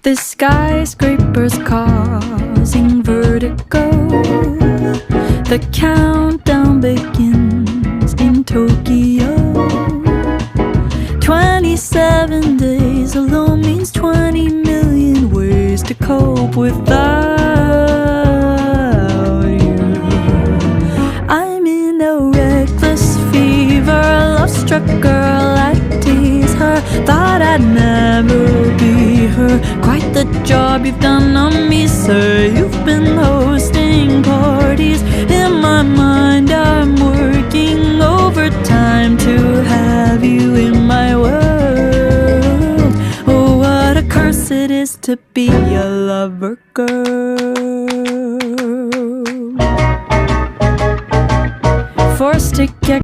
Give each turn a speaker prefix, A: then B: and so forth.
A: The skyscrapers causing vertigo. The countdown begins in Tokyo. 27 days alone means 20 million ways to cope without you. I'm in a reckless fever, love-struck girl, I tease her. Thought I'd never be her. Quite the job you've done on me, sir. You've been hosting parties. In my mind I'm working overtime to have you in my world. Oh, what a curse it is to be a lover girl. Forced to get